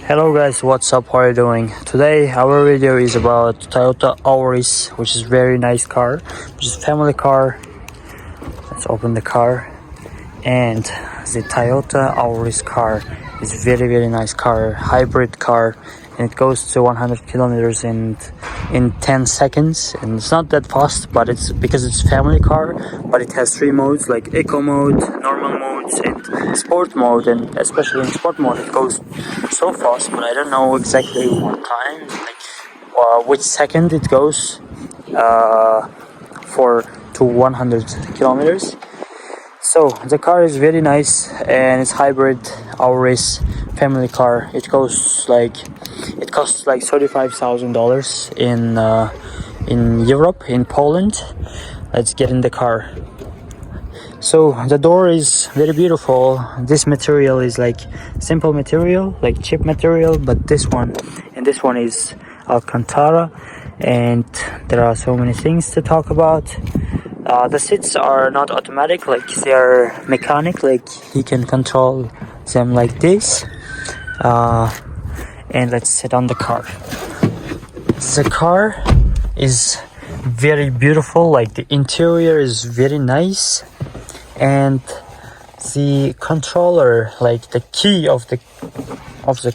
Hello guys, what's up, how are you doing? Today our video is about Toyota Auris, which is very nice car, which is family car. Let's open the car. And the Toyota Auris car is very nice car, hybrid car, and it goes to 100 kilometers in 10 seconds, and it's not that fast, but it's because it's family car. But it has 3 modes, like eco mode, normal modes, and sport mode. And especially in sport mode it goes so fast, but I don't know exactly what time, like which second it goes for to 100 kilometers. So the car is very nice, and it's hybrid Auris family car. It costs like $35,000 in Europe, in Poland. Let's get in the car. So the door is very beautiful. This material is like simple material, like cheap material, but this one is Alcantara, and there are so many things to talk about. The seats are not automatic, like they are mechanic, like you can control them like this. And let's sit on the car. The car is very beautiful, like the interior is very nice, and the controller, like the key of the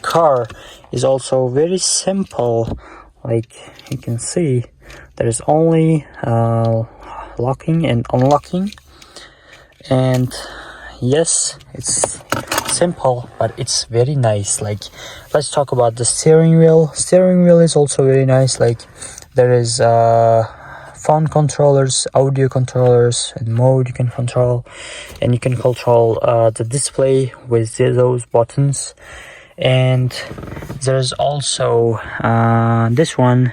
car, is also very simple. Like you can see, there is only locking and unlocking, and yes, it's simple, but it's very nice. Like, let's talk about the steering wheel. Steering wheel is also very nice. Like, there is phone controllers, audio controllers, and mode you can control, and you can control the display with those buttons. And there's also this one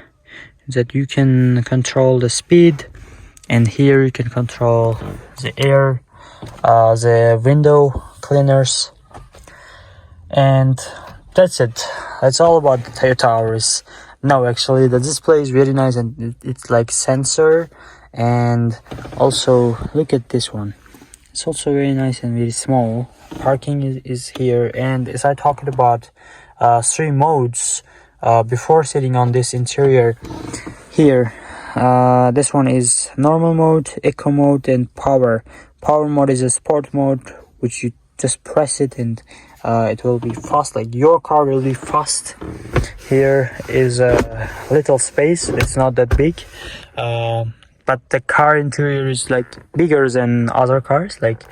that you can control the speed, and here you can control the air, the window cleaners, and that's it. That's all about the Toyota Auris. No, actually the display is very nice, and it's like sensor. And also look at this one, it's also very nice and very small. Parking is here. And as I talked about 3 modes before sitting on this interior here, this one is normal mode, eco mode, and power mode is a sport mode, which you just press it and it will be fast, like your car will be fast. Here is a little space, it's not that big, but the car interior is like bigger than other cars. Like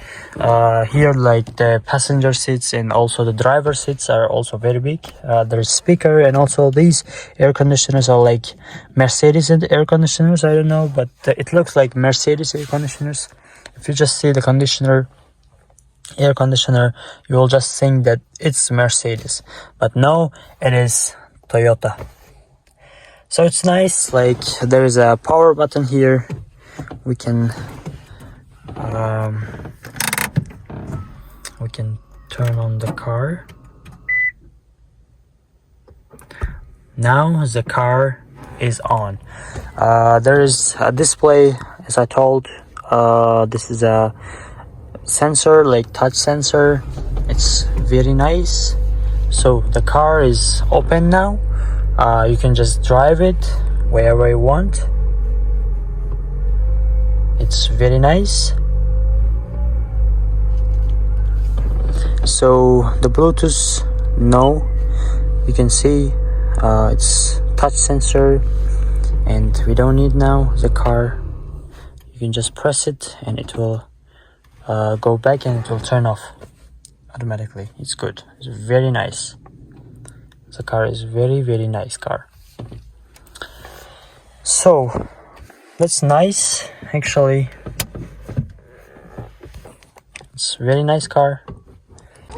here, like the passenger seats and also the driver seats are also very big. There's speaker, and also these air conditioners are like Mercedes air conditioners. I don't know, but it looks like Mercedes air conditioners. If you just see the air conditioner, you will just think that it's Mercedes, but no, it is Toyota. So it's nice. Like, there is a power button here. We can turn on the car. Now the car is on. There is a display, as I told. This is a sensor, like touch sensor. It's very nice. So the car is open now. You can just drive it wherever you want. It's very nice. So the Bluetooth, no, you can see it's touch sensor, and we don't need now the car. You can just press it and it will go back, and it will turn off automatically. It's good. It's very nice. The car is very nice car. So that's nice, actually. It's very nice car.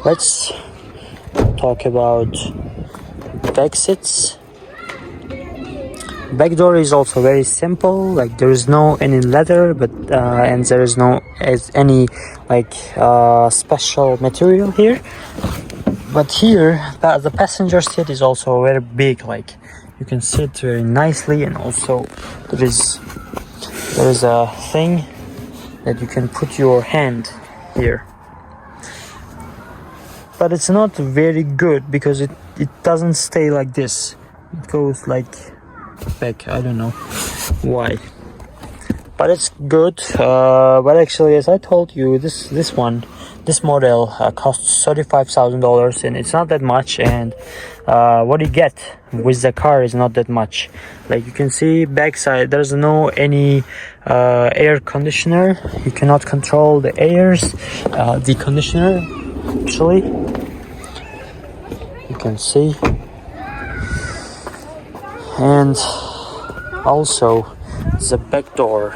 Let's talk about back seats. Back door is also very simple. Like, there is no any leather, but and there is no any like special material here. But here the passenger seat is also very big. Like, you can sit very nicely, and also there is a thing that you can put your hand here. But it's not very good because it doesn't stay like this. It goes like back. I don't know why, but it's good. But actually, as I told you, this model costs $35,000, and it's not that much. And what you get with the car is not that much. Like you can see backside, there's no any air conditioner. You cannot control the airs, the conditioner. Actually, you can see, and also the back door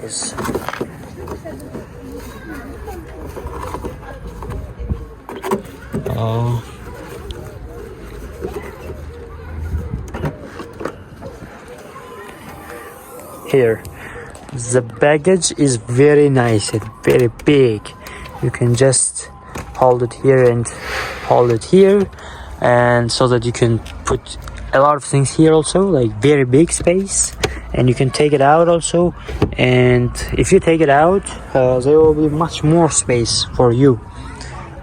is here. The baggage is very nice and very big. You can just hold it here and hold it here, and so that you can put a lot of things here also, like very big space. And you can take it out also, and if you take it out, there will be much more space for you.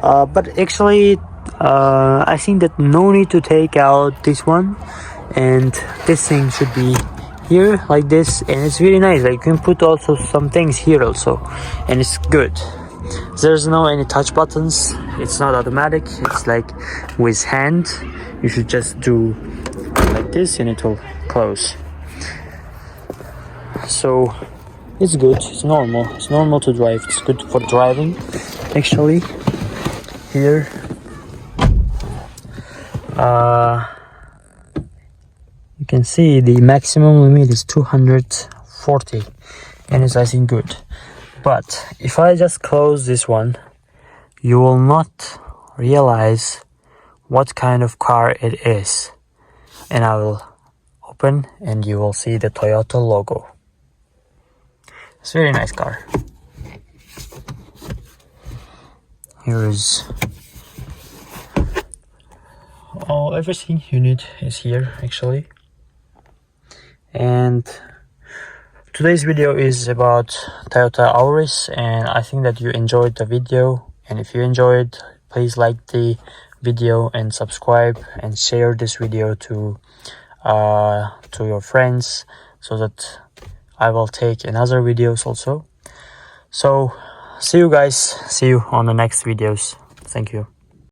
But actually, I think that no need to take out this one, and this thing should be here like this, and it's really nice. Like you can put also some things here also, and it's good. There's no any touch buttons. It's not automatic. It's like with hand. You should just do like this, and it will close. So it's good. It's normal. It's normal to drive. It's good for driving. Actually, here. You can see the maximum limit is 240, and it's I think good. But if I just close this one, you will not realize what kind of car it is. And I will open, and you will see the Toyota logo. It's a very nice car. Here is everything you need is here actually. And today's video is about Toyota Auris, and I think that you enjoyed the video. And if you enjoyed, please like the video and subscribe and share this video to your friends, so that I will take another videos also. So see you guys, see you on the next videos. Thank you.